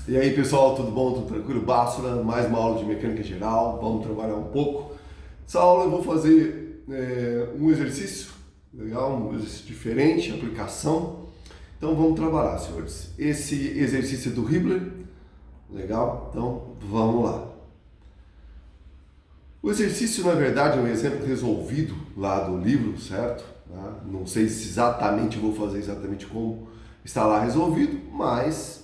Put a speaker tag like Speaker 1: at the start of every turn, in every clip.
Speaker 1: E aí pessoal, tudo bom? Tudo tranquilo? Bássora, mais uma aula de mecânica geral, vamos trabalhar um pouco. Essa aula eu vou fazer um exercício legal, um exercício diferente, aplicação. Então vamos trabalhar, senhores. Esse exercício é do Hibbeler, legal? Então vamos lá. O exercício, na verdade, é um exemplo resolvido lá do livro, certo? Não sei se exatamente vou fazer exatamente como está lá resolvido, mas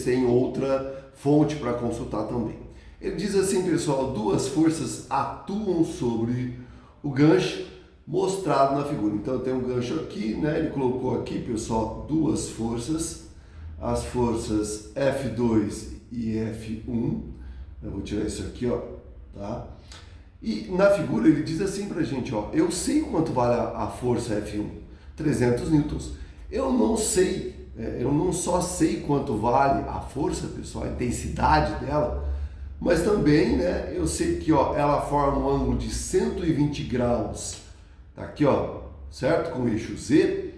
Speaker 1: tem outra fonte para consultar também. Ele diz assim, pessoal, duas forças atuam sobre o gancho mostrado na figura. Então eu tenho um gancho aqui, né? Ele colocou aqui, pessoal, duas forças, as forças F2 e F1. Eu vou tirar isso aqui, ó, tá? E na figura ele diz assim pra gente, ó, eu sei quanto vale a força F1, 300 newtons. Eu não sei, eu não só sei quanto vale a força, pessoal, a intensidade dela, mas também, né, eu sei que, ó, ela forma um ângulo de 120 graus, tá aqui, ó, certo? Com o eixo Z,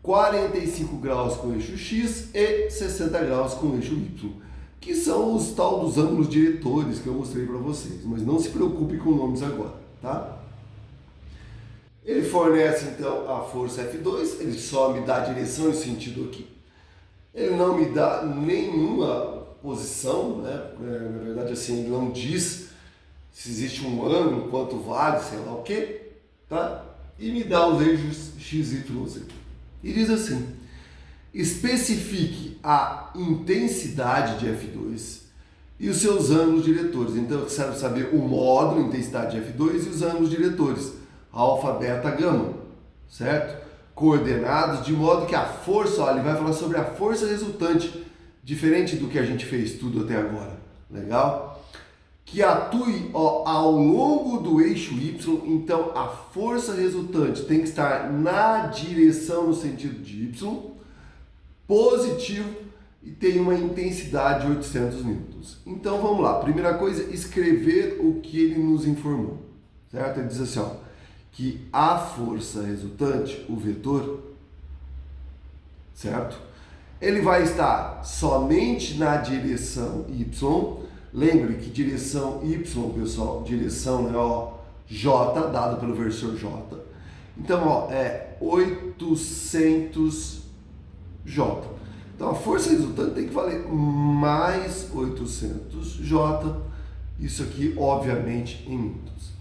Speaker 1: 45 graus com o eixo X e 60 graus com o eixo Y, que são os tal dos ângulos diretores que eu mostrei para vocês, mas não se preocupe com nomes agora, tá? Ele fornece então a força F2, ele só me dá a direção e sentido aqui. Ele não me dá nenhuma posição, né? Na verdade, assim, ele não diz se existe um ângulo, quanto vale, sei lá o que, tá? E me dá os eixos X, Y, Z. E diz assim, especifique a intensidade de F2 e os seus ângulos diretores. Então eu quero saber o módulo, intensidade de F2 e os ângulos diretores, alfa, beta, gama, certo? Coordenados de modo que a força, ó, ele vai falar sobre a força resultante, diferente do que a gente fez tudo até agora, legal? Que atue, ó, ao longo do eixo Y, então a força resultante tem que estar na direção no sentido de Y, positivo, e tem uma intensidade de 800 newtons. Então vamos lá, primeira coisa, escrever o que ele nos informou, certo? Ele diz assim, ó, que a força resultante, o vetor, certo? Ele vai estar somente na direção Y. Lembre que direção Y, pessoal, direção, né, ó, J, dado pelo versor J. Então, ó, é 800 J. Então a força resultante tem que valer mais 800 J. Isso aqui, obviamente, em newtons.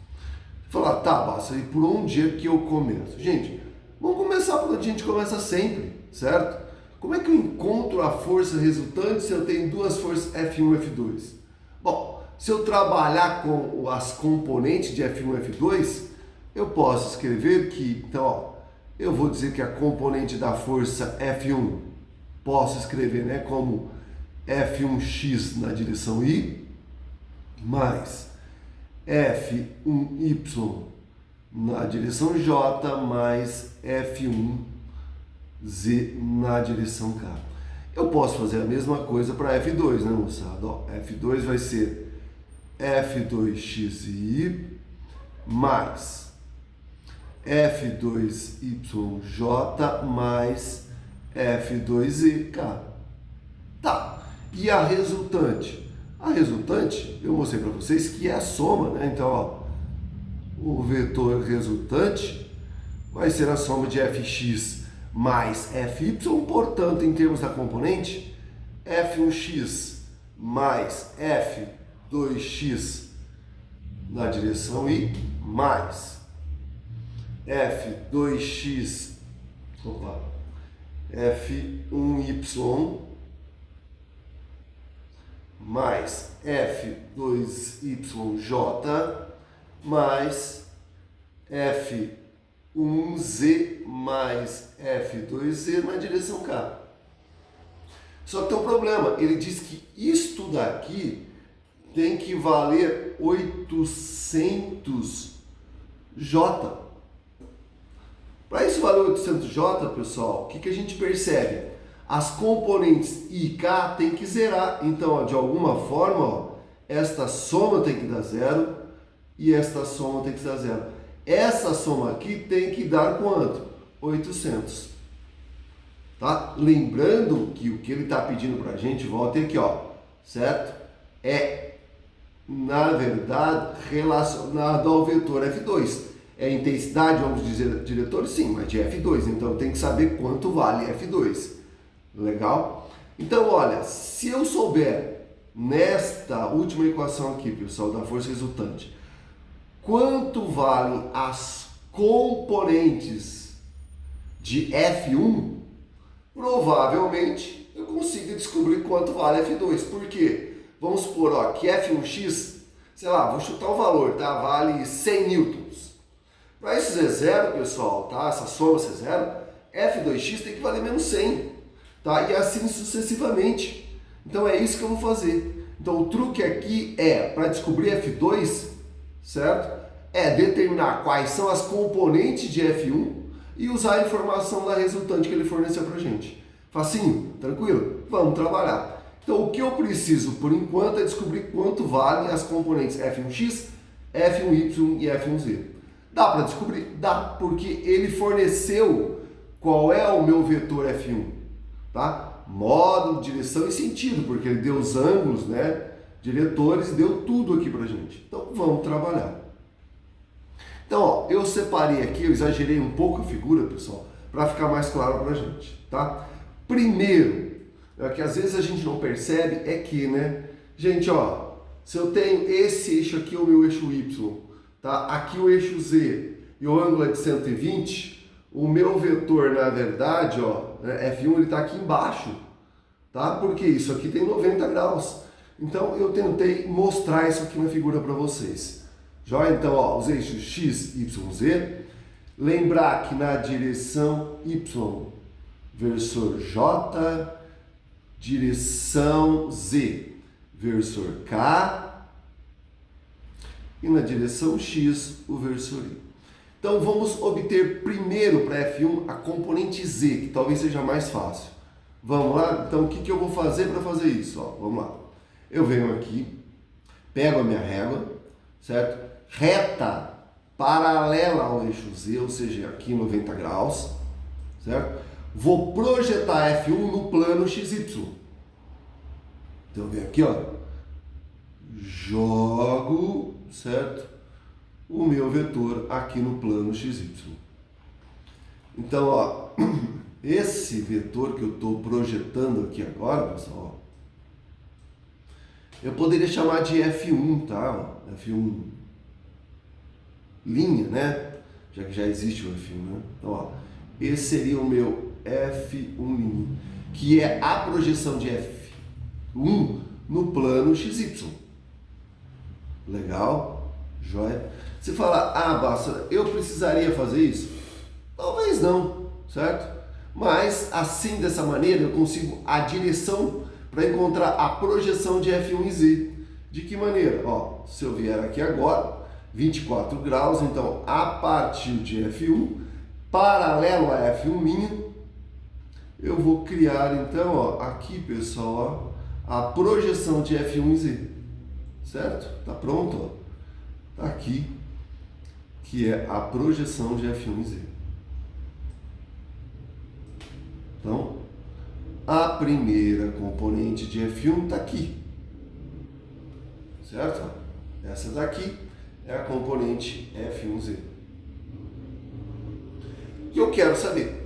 Speaker 1: Falar, tá, Bassa, e por onde é que eu começo? Gente, vamos começar por onde a gente começa sempre, certo? Como é que eu encontro a força resultante se eu tenho duas forças F1 e F2? Bom, se eu trabalhar com as componentes de F1 e F2, eu posso escrever que, então, ó, eu vou dizer que a componente da força F1, posso escrever, né, como F1x na direção Y, mais F1y na direção J, mais F1z na direção K. Eu posso fazer a mesma coisa para F2, né, moçada? Ó, F2 vai ser F2xy mais F2yj mais F2zk. Tá, e a resultante? A resultante, eu mostrei para vocês que é a soma, né? Então, ó, o vetor resultante vai ser a soma de fx mais fy, portanto, em termos da componente, f1x mais f2x na direção y mais f2x, f1y mais f2yj mais f1z mais f2z na direção K. Só que tem um problema, ele diz que isto daqui tem que valer 800J. Para isso valer 800J, pessoal, o que a gente percebe? As componentes I e K tem que zerar. Então, ó, de alguma forma, ó, esta soma tem que dar zero e esta soma tem que dar zero. Essa soma aqui tem que dar quanto? 800. tá? Lembrando que o que ele está pedindo para a gente, volta aqui, ó, certo? É, na verdade, relacionado ao vetor F2. É intensidade, vamos dizer, diretor? Sim, mas de F2, então tem que saber quanto vale F2. Legal? Então, olha, se eu souber nesta última equação aqui, pessoal, da força resultante, quanto valem as componentes de F1, provavelmente eu consigo descobrir quanto vale F2. Por quê? Vamos supor, ó, que F1x, sei lá, vou chutar o valor, tá? Vale 100 newtons. Para isso ser zero, pessoal, tá? Essa soma ser zero, F2x tem que valer menos 100, tá? E assim sucessivamente. Então é isso que eu vou fazer. Então o truque aqui é, para descobrir F2, certo? É determinar quais são as componentes de F1 e usar a informação da resultante que ele forneceu para a gente. Facinho? Tranquilo? Vamos trabalhar. Então o que eu preciso por enquanto é descobrir quanto valem as componentes F1x, F1y e F1z. Dá para descobrir? Dá, porque ele forneceu qual é o meu vetor F1, tá? Módulo, direção e sentido, porque ele deu os ângulos, né? Diretores, deu tudo aqui pra gente. Então vamos trabalhar. Então, ó, eu separei aqui, eu exagerei um pouco a figura, pessoal, para ficar mais claro pra gente, tá? Primeiro, que às vezes a gente não percebe é que, né? Gente, ó, se eu tenho esse eixo aqui, o meu eixo Y, tá? Aqui o eixo Z e o ângulo é de 120, o meu vetor, na verdade, ó, F1 ele está aqui embaixo, tá? Porque isso aqui tem 90 graus. Então eu tentei mostrar isso aqui na figura para vocês. Joia? Então, ó, os eixos X, Y, Z. Lembrar que na direção Y, versor J, direção Z, versor K, e na direção X, o versor Y. Então vamos obter primeiro para F1 a componente Z, que talvez seja mais fácil. Vamos lá? Então o que eu vou fazer para fazer isso? Ó, vamos lá. Eu venho aqui, pego a minha régua, certo? Reta paralela ao eixo Z, ou seja, aqui 90 graus, certo? Vou projetar F1 no plano XY. Então eu venho aqui, ó, jogo, certo? O meu vetor aqui no plano XY. Então, ó, esse vetor que eu estou projetando aqui agora, pessoal, eu poderia chamar de F1, tá? F1 linha, né? Já que já existe o F1, né? Então, ó, esse seria o meu F1 linha, que é a projeção de F1 no plano XY. Legal? Joia? Você fala, ah, Basta, eu precisaria fazer isso? Talvez não, certo? Mas assim, dessa maneira, eu consigo a direção para encontrar a projeção de F1 e Z. De que maneira? Ó, se eu vier aqui agora, 24 graus, então a partir de F1, paralelo a F1', eu vou criar então, ó, aqui, pessoal, ó, a projeção de F1 e Z. Certo? Tá pronto, ó. Tá aqui, que é a projeção de F1 e Z. Então, a primeira componente de F1 está aqui, certo? Essa daqui é a componente F1Z. E eu quero saber,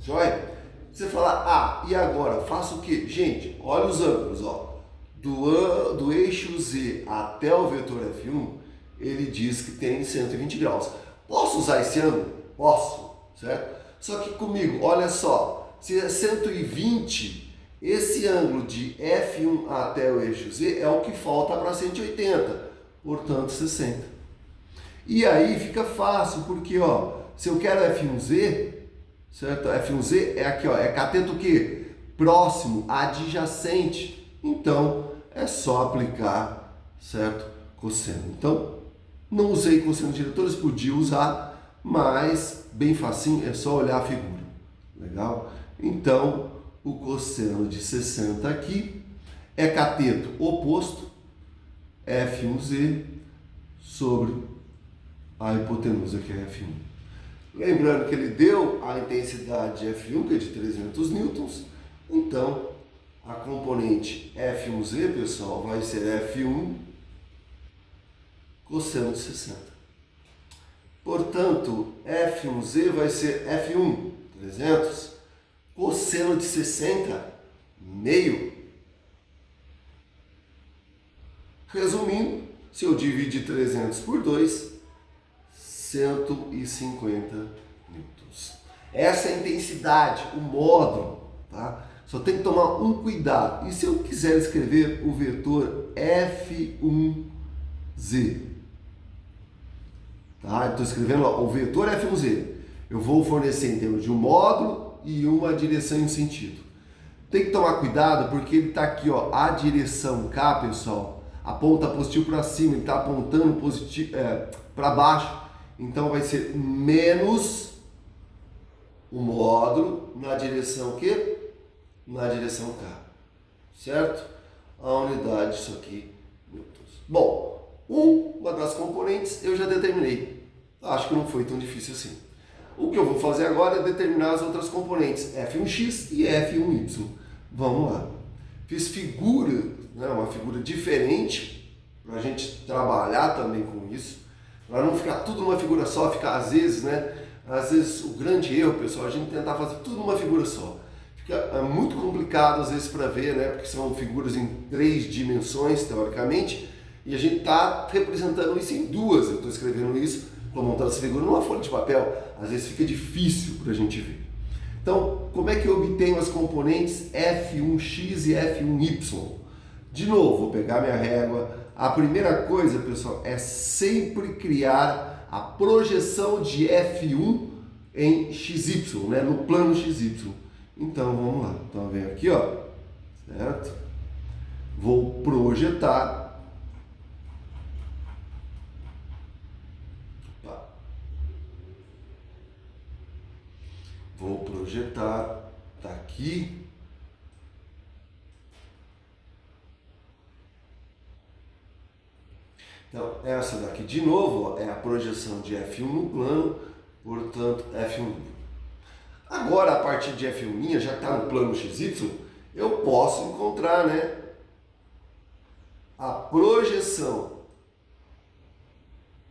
Speaker 1: joia? Você fala, ah, e agora? Faço o quê? Gente, olha os ângulos, ó. Do eixo Z até o vetor F1, ele diz que tem 120 graus. Posso usar esse ângulo? Posso, certo? Só que comigo, olha só, se é 120, esse ângulo de F1 até o eixo Z é o que falta para 180, portanto 60. E aí fica fácil, porque ó, se eu quero F1Z, certo? F1Z é aqui, ó, é cateto o quê? Próximo, adjacente. Então é só aplicar, certo? Cosseno. Então não usei cosseno de diretores, podia usar, mas bem facinho, é só olhar a figura. Legal? Então, o cosseno de 60 aqui é cateto oposto, F1Z, sobre a hipotenusa, que é F1. Lembrando que ele deu a intensidade de F1, que é de 300 newtons, então a componente F1Z, pessoal, vai ser F1 cosseno de 60. Portanto, F1Z vai ser F1 300 cosseno de 60 meio. Resumindo, se eu dividir 300 por 2, 150 newtons. Essa é a intensidade, o módulo, tá? Só tem que tomar um cuidado. E se eu quiser escrever o vetor F1Z? Tá? Estou escrevendo o vetor F1Z. Eu vou fornecer em termos de um módulo e uma direção e um sentido. Tem que tomar cuidado porque ele está aqui, ó, a direção K, pessoal, aponta positivo para cima, ele está apontando positivo para baixo. Então vai ser menos o módulo na direção Q? Na direção K. Certo? A unidade disso aqui, newtons. Bom, uma das componentes eu já determinei. Acho que não foi tão difícil assim. O que eu vou fazer agora é determinar as outras componentes, F1x e F1y. Vamos lá. Fiz figura, né, uma figura diferente, para a gente trabalhar também com isso, para não ficar tudo numa figura só, ficar às vezes o grande erro, pessoal, a gente tentar fazer tudo numa figura só. Fica muito complicado às vezes para ver, né, porque são figuras em 3 dimensões, teoricamente, e a gente está representando isso em 2. Eu estou escrevendo isso, estou montando essa figura numa folha de papel, às vezes fica difícil para a gente ver. Então, como é que eu obtenho as componentes F1x e F1y? De novo, vou pegar minha régua. A primeira coisa, pessoal, é sempre criar a projeção de F1 em XY, né? No plano XY. Então, vamos lá. Então, eu venho aqui, ó, certo? Vou projetar. Vou projetar, tá aqui. Então, essa daqui de novo, ó, é a projeção de F1 no plano, portanto, F1. Agora, a partir de F1' já está no plano XY, eu posso encontrar, né, a projeção.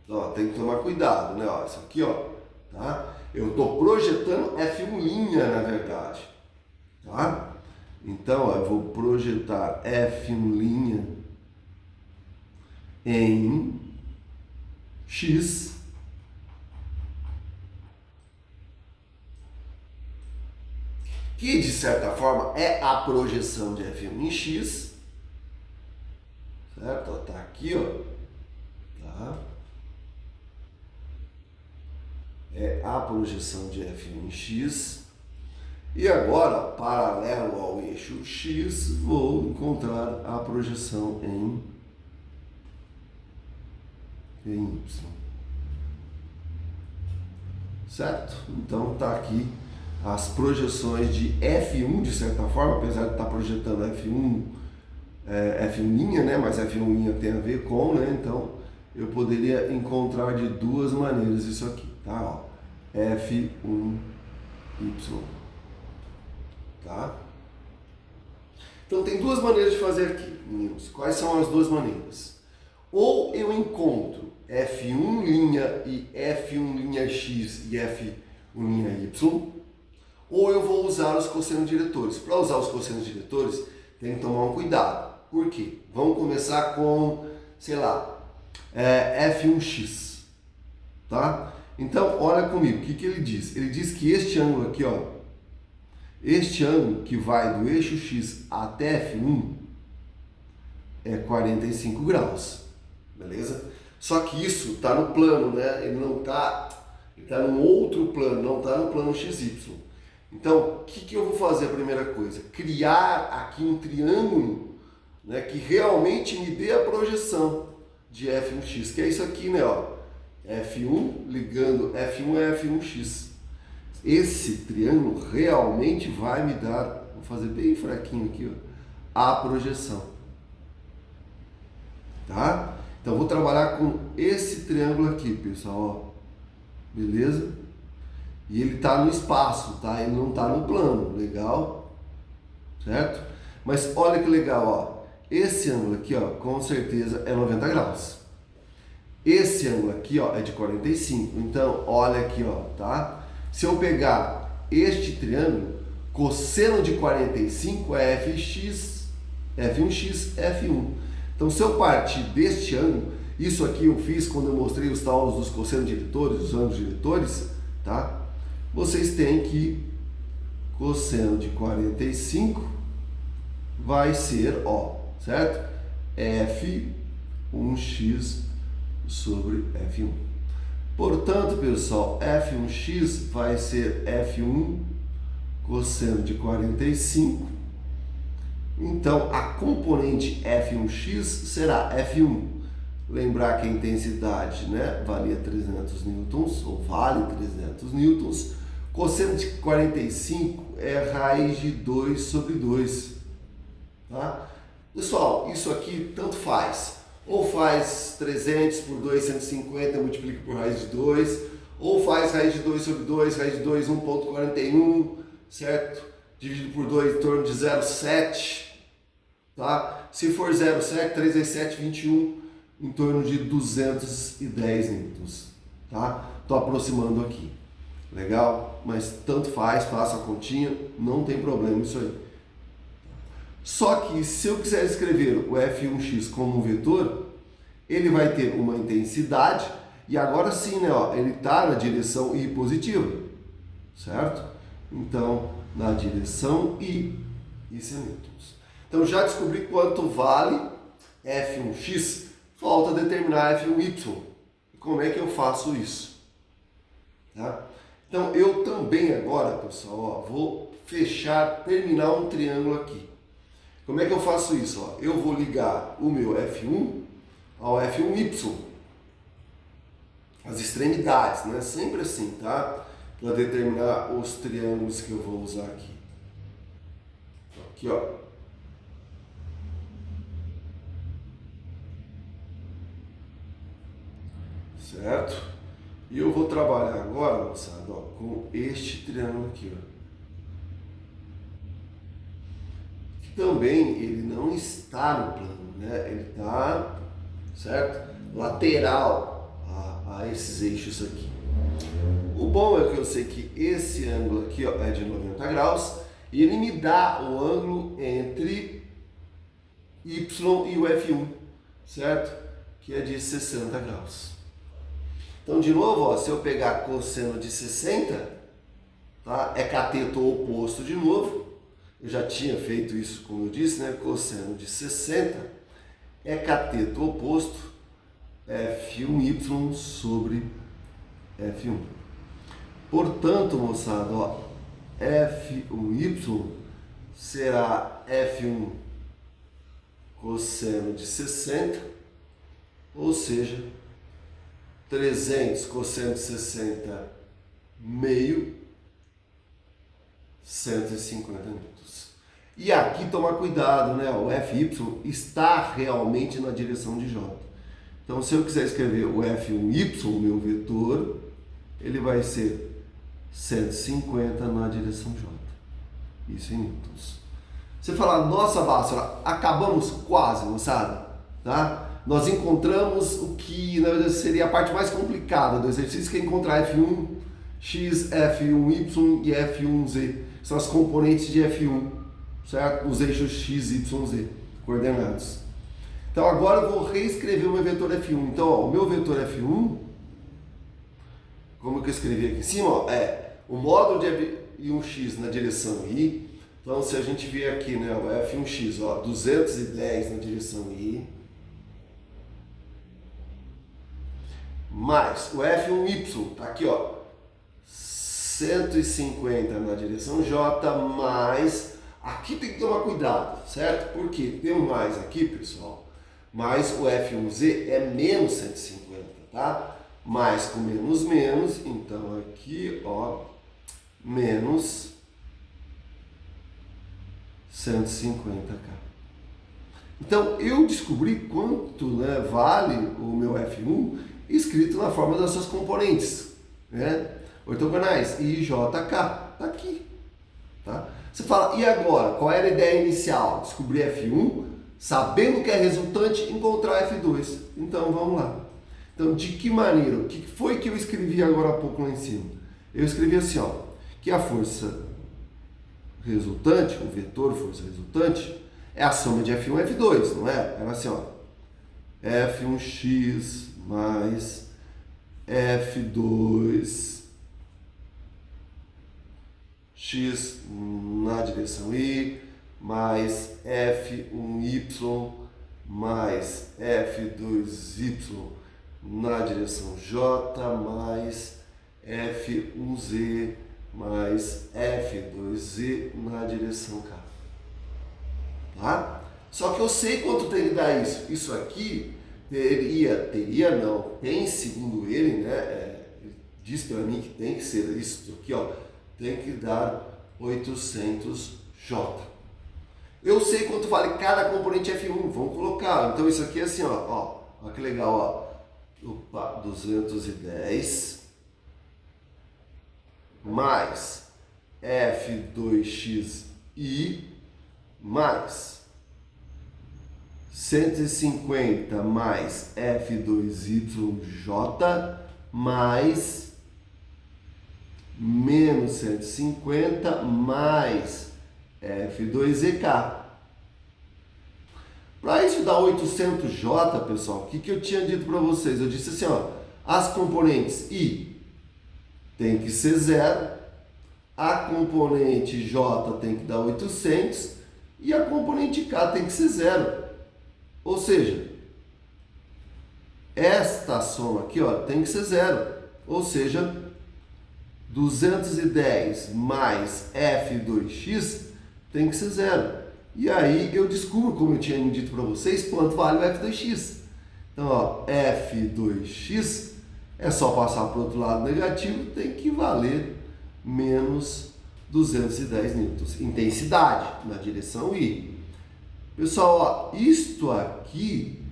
Speaker 1: Ó, tem que tomar cuidado, né? Ó, isso aqui, ó, tá? Eu estou projetando F1', na verdade, tá? Então, ó, eu vou projetar F1' em X, que de certa forma é a projeção de F1 em X, certo? Ó, tá aqui, ó, tá? É a projeção de F1 em X. E agora, paralelo ao eixo X, vou encontrar a projeção em Y. Certo? Então tá aqui as projeções de F1, de certa forma, apesar de estar projetando F1, F1', né? Mas F1' tem a ver com, né? Então eu poderia encontrar de duas maneiras isso aqui, tá? Ó, F1Y. Tá? Então tem duas maneiras de fazer aqui, meninos. Quais são as duas maneiras? Ou eu encontro F1' e F1'x e F1'y, ou eu vou usar os cossenos diretores. Para usar os cossenos diretores, tem que tomar um cuidado. Por quê? Vamos começar com, sei lá, F1x, tá? Então, olha comigo, o que ele diz? Ele diz que este ângulo aqui, ó, este ângulo que vai do eixo X até F1 é 45 graus, beleza? Só que isso está no plano, né? Ele não está, ele está num outro plano, não está no plano XY. Então, o que eu vou fazer a primeira coisa? Criar aqui um triângulo, né, que realmente me dê a projeção de F1x, que é isso aqui, né? Ó, F1 ligando F1 é F1x. Esse triângulo realmente vai me dar, vou fazer bem fraquinho aqui, ó, a projeção. Tá? Então vou trabalhar com esse triângulo aqui, pessoal, ó. Beleza? E ele está no espaço, tá? Ele não está no plano, legal? Certo? Mas olha que legal, ó. Esse ângulo aqui, ó, com certeza é 90 graus. Esse ângulo aqui, ó, é de 45. Então, olha aqui, ó, tá? Se eu pegar este triângulo, cosseno de 45 é fx, f1x, f1. Então, se eu partir deste ângulo, isso aqui eu fiz quando eu mostrei os talos dos cossenos diretores, os ângulos diretores, tá? Vocês têm que cosseno de 45 vai ser, ó, certo? f1x sobre f1. Portanto, pessoal, f1x vai ser f1 cosseno de 45. Então, a componente f1x será f1. Lembrar que a intensidade, né, valia 300 newtons, ou vale 300 newtons. Cosseno de 45 é raiz de 2 sobre 2. Tá? Pessoal, isso aqui tanto faz. Ou faz 300 por 2, 150, multiplica por raiz de 2. Ou faz raiz de 2 sobre 2, raiz de 2, 1,41, certo? Dividido por 2 em torno de 0,7. Tá? Se for 0,7, 3 vezes 7, 21, em torno de 210 newtons. Tá? Estou aproximando aqui. Legal? Mas tanto faz, faça a continha, não tem problema isso aí. Só que se eu quiser escrever o f1x como um vetor, ele vai ter uma intensidade e agora sim, né, ó, ele está na direção I positiva, certo? Então, na direção I, isso é newtons. Então, já descobri quanto vale f1x, falta determinar f1y. E como é que eu faço isso? Tá? Então, eu também agora, pessoal, ó, vou terminar um triângulo aqui. Como é que eu faço isso? Ó? Eu vou ligar o meu F1 ao F1Y. As extremidades, né? Sempre assim, tá? Para determinar os triângulos que eu vou usar aqui. Aqui, ó. Certo? E eu vou trabalhar agora, moçada, ó, com este triângulo aqui, ó. Também ele não está no plano, né? Ele está, certo? Lateral a esses eixos aqui. O bom é que eu sei que esse ângulo aqui, ó, é de 90 graus e ele me dá o ângulo entre Y e o F1, certo? Que é de 60 graus. Então, de novo, ó, se eu pegar cosseno de 60, tá? É cateto oposto de novo. Eu já tinha feito isso, como eu disse, né? Cosseno de 60 é cateto oposto F1y sobre F1. Portanto, moçada, ó, F1y será F1 cosseno de 60, ou seja, 300 cosseno de 60 meio, 150 newtons. E aqui tomar cuidado, né? O FY está realmente na direção de J. Então, se eu quiser escrever o F1y, o meu vetor, ele vai ser 150 na direção J. Isso em newtons. Você fala, nossa, Bárbara, acabamos quase, moçada, tá? Nós encontramos o que, na verdade, seria a parte mais complicada do exercício, que é encontrar F1x, F1y e F1z. São as componentes de F1, certo? Os eixos x, y, z, coordenados. Então agora eu vou reescrever o meu vetor F1. Então, ó, o meu vetor F1, como que eu escrevi aqui em cima, ó, é o módulo de F1x na direção I. Então, se a gente vier aqui, né, o F1x, ó, 210 na direção I, mais o F1y, tá aqui, ó, 150 na direção J, mais, aqui tem que tomar cuidado, certo? Porque tem um mais aqui, pessoal, mais o F1z é menos 150, tá? Mais com menos, menos, então aqui, ó, menos 150k. Então, eu descobri quanto, né, vale o meu F1 escrito na forma das suas componentes, né? ortogonais, I, J, K, tá aqui, tá? Você fala, e agora? Qual era a ideia inicial? Descobrir F1, sabendo que é resultante, encontrar F2. Então, vamos lá. Então, de que maneira? O que foi que eu escrevi agora há pouco lá em cima? Eu escrevi assim, ó, que a força resultante, o vetor força resultante, é a soma de F1 e F2, não é? Era assim, ó, F1x mais F2x na direção Y mais F1y mais F2y na direção J mais F1z mais F2z na direção K. Tá? Só que eu sei quanto tem que dar isso. Isso aqui teria não, tem segundo ele, né? Ele diz para mim que tem que ser isso aqui, ó, tem que dar 800J. Eu sei quanto vale cada componente F1, vamos colocar. Então isso aqui é assim, ó, ó que legal, ó. Opa, 210 mais F2xi mais 150 mais F2yj mais menos 150 mais F2ek. Para isso dar 800J, pessoal, o que eu tinha dito para vocês? Eu disse assim, ó, as componentes I tem que ser 0, a componente J tem que dar 800 e a componente K tem que ser 0. Ou seja, esta soma aqui, ó, tem que ser 0. Ou seja, 210 mais F2x tem que ser 0. E aí eu descubro, como eu tinha dito para vocês, quanto vale o F2x. Então, ó, F2x é só passar para o outro lado negativo, tem que valer menos 210 newtons. Intensidade na direção I. Pessoal, ó, isto aqui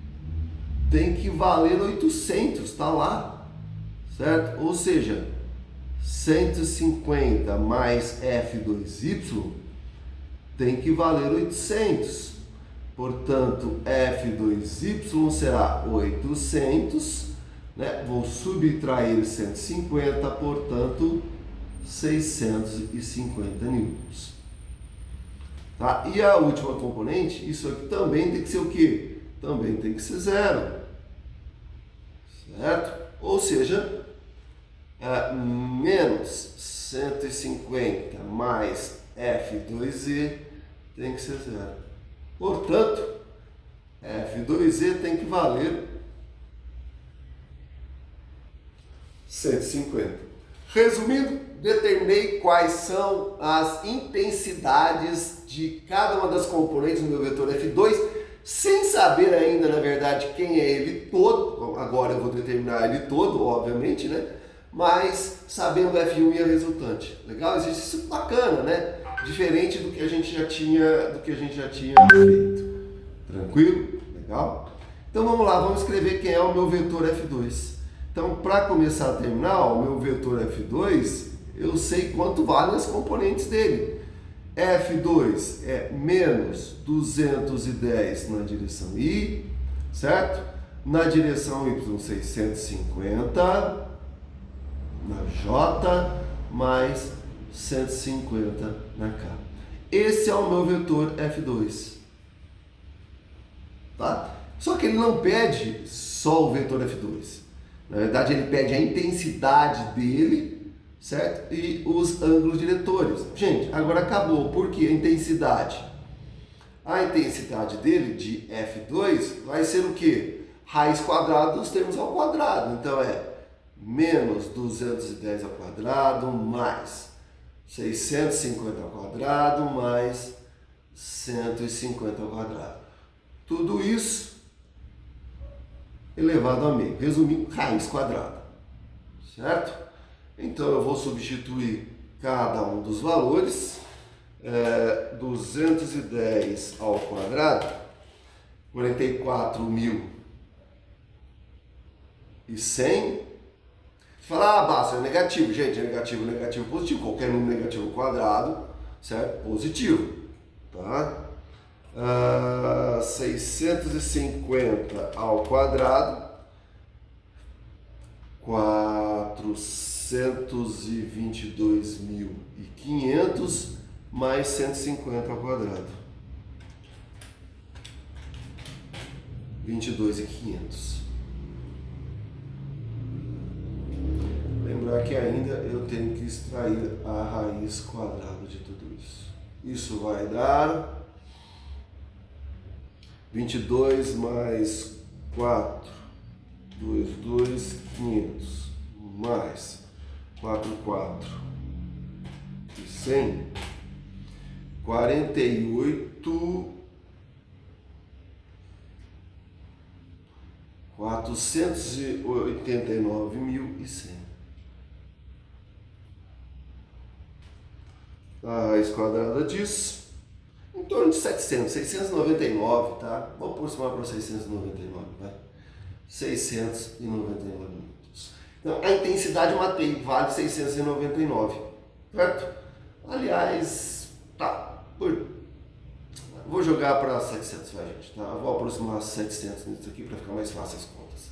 Speaker 1: tem que valer 800, tá lá, certo? Ou seja, 150 mais F2y tem que valer 800. Portanto, F2y será 800, né? Vou subtrair 150, portanto, 650 newtons. Tá? E a última componente, isso aqui também tem que ser o quê? Também tem que ser 0. Certo? Ou seja, menos 150 mais F2e tem que ser 0. Portanto, F2e tem que valer 150. Resumindo, determinei quais são as intensidades de cada uma das componentes do meu vetor F2, sem saber ainda, na verdade, quem é ele todo. Agora eu vou determinar ele todo, obviamente, né? Mas sabendo o F1 e a resultante. Legal? Exercício bacana, né? Diferente do que a gente já tinha feito. Tranquilo? Legal? Então vamos lá, vamos escrever quem é o meu vetor F2. Então, para começar a terminar, o meu vetor F2, eu sei quanto valem as componentes dele. F2 é menos 210 na direção I, certo? Na direção Y, 650, na J, mais 150 na K. Esse é o meu vetor F2. Tá? Só que ele não pede só o vetor F2. Na verdade, ele pede a intensidade dele, certo? E os ângulos diretores. Gente, agora acabou. Por que a intensidade? A intensidade dele, de F2, vai ser o quê? Raiz quadrada dos termos ao quadrado. Então, é menos 210 ao quadrado, mais 650 ao quadrado, mais 150 ao quadrado. Tudo isso elevado a meio. Resumindo, raiz quadrada. Certo? Então, eu vou substituir cada um dos valores. 210 ao quadrado, 44.100, Você fala, ah, basta, é negativo. Gente, é negativo, negativo, positivo. Qualquer número negativo ao quadrado, certo? Positivo, tá? 650 ao quadrado, 422.500 mais 150 ao quadrado. 22.500. Lembrar que ainda eu tenho que extrair a raiz quadrada de tudo isso. Isso vai dar 22 mais 4, 2.500 mais 4 e 100, 489.100. A raiz quadrada disso, em torno de 699, tá? Vamos aproximar para 699, vai. 699 minutos. Então, a intensidade matei, vale 699, certo? Aliás, tá, vou jogar para 700, vai, gente, tá? Vou aproximar 700 nisso aqui para ficar mais fácil as contas.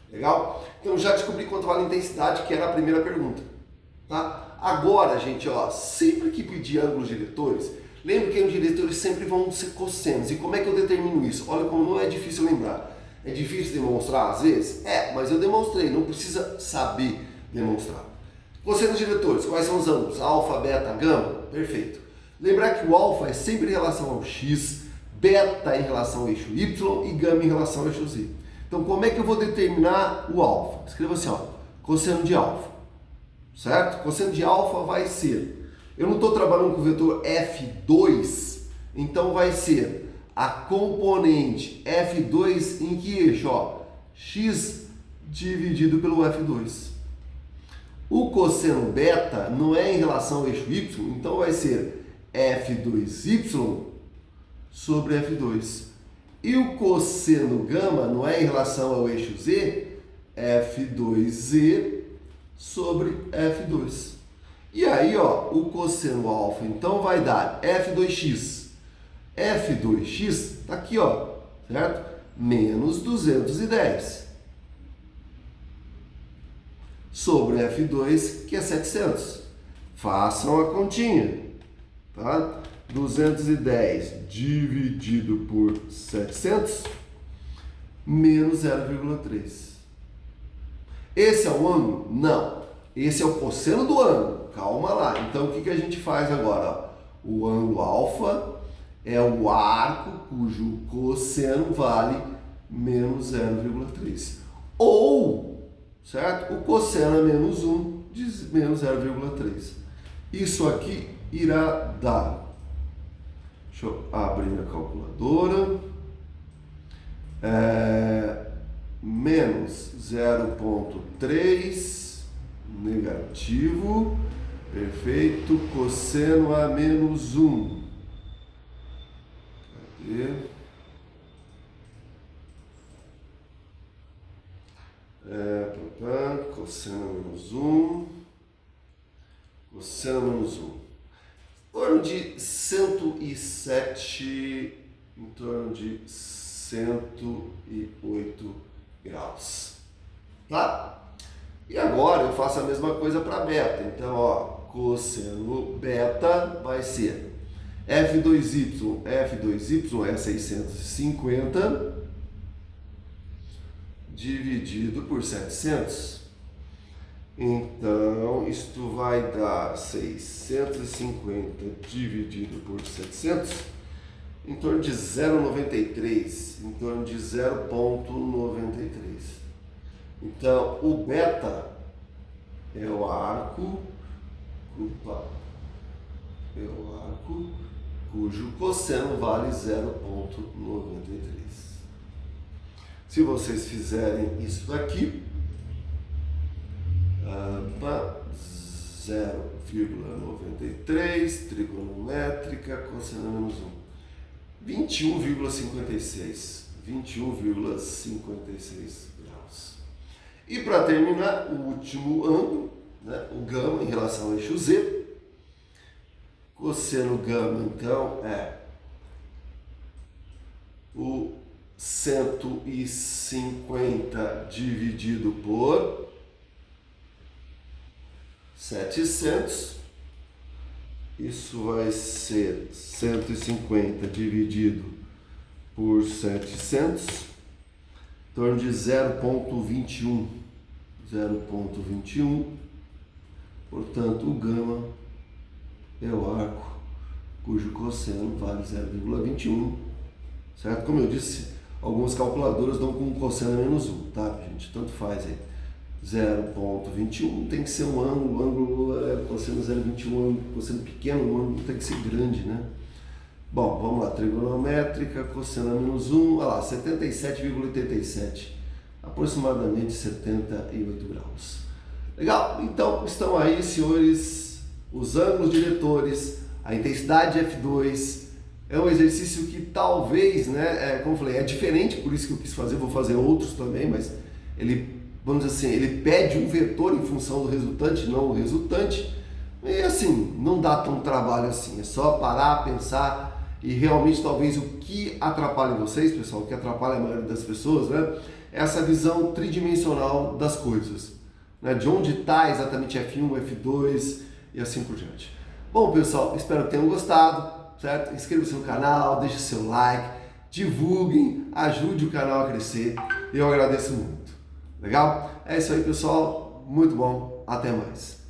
Speaker 1: Legal? Então, já descobri quanto vale a intensidade, que era a primeira pergunta, tá? Agora, gente, ó, sempre que pedir ângulos diretores, lembre que os diretores sempre vão ser cossenos. E como é que eu determino isso? Olha como não é difícil lembrar. É difícil demonstrar às vezes? É, mas eu demonstrei, não precisa saber demonstrar. Cossenos diretores, quais são os ângulos? Alfa, beta, gama? Perfeito. Lembrar que o alfa é sempre em relação ao x, beta em relação ao eixo y e gama em relação ao eixo z. Então, como é que eu vou determinar o alfa? Escreva assim, ó, cosseno de alfa. Certo? Cosseno de alfa vai ser, eu não estou trabalhando com o vetor F2, então vai ser a componente F2 em que eixo? Ó, x dividido pelo F2. O cosseno beta não é em relação ao eixo y, então vai ser F2y sobre F2. E o cosseno gama não é em relação ao eixo z, F2z sobre F2. E aí, ó, o cosseno alfa, então, vai dar F2x. F2x tá aqui, ó, certo? Menos 210. Sobre F2, que é 700. Façam a continha, tá? 210 dividido por 700, menos 0,3. Esse é o ângulo? Não. Esse é o cosseno do ângulo. Calma lá. Então, o que a gente faz agora? O ângulo alfa é o arco cujo cosseno vale menos 0,3. Ou, certo? O cosseno é menos 1 de menos 0,3. Isso aqui irá dar... Deixa eu abrir minha calculadora. Menos 0,3 negativo, perfeito, cosseno a menos 1. Cadê? Cosseno a menos 1, cosseno a menos 1. Em torno de 107, em torno de 108 graus, tá? E agora eu faço a mesma coisa para beta. Então, ó, cosseno beta vai ser F2y. F2y é 650 dividido por 700. Então, isto vai dar 650 dividido por 700, em torno de 0,93, em torno de 0,93. Então, o beta é o arco, cujo cosseno vale 0,93. Se vocês fizerem isso daqui, 0,93, trigonométrica, cosseno menos 1, 21,56 graus. E para terminar, o último ângulo, né, o gama em relação ao eixo Z. Cosseno gama, então, é o 150 dividido por 700. Isso vai ser 150 dividido por 700, em torno de 0,21. 0,21. Portanto, o gama é o arco cujo cosseno vale 0,21, certo? Como eu disse, algumas calculadoras dão com cosseno menos 1, tá, gente? Tanto faz aí. 0,21 tem que ser um ângulo cosseno 0,21, cosseno pequeno, um ângulo tem que ser grande, né? Bom, vamos lá, trigonométrica, cosseno menos 1, olha lá, 77,87, aproximadamente 78 graus. Legal? Então, estão aí, senhores, os ângulos diretores, a intensidade de F2, é um exercício que talvez, né, como eu falei, é diferente, por isso que eu quis fazer, vou fazer outros também, mas ele, vamos dizer assim, ele pede um vetor em função do resultante, não o resultante, e assim, não dá tão trabalho assim, é só parar, pensar, e realmente talvez o que atrapalhe vocês, pessoal, o que atrapalha a maioria das pessoas, né, é essa visão tridimensional das coisas, né, de onde está exatamente F1, F2 e assim por diante. Bom, pessoal, espero que tenham gostado, certo? Inscreva-se no canal, deixe seu like, divulguem, ajude o canal a crescer, e eu agradeço muito. Legal? É isso aí, pessoal. Muito bom. Até mais.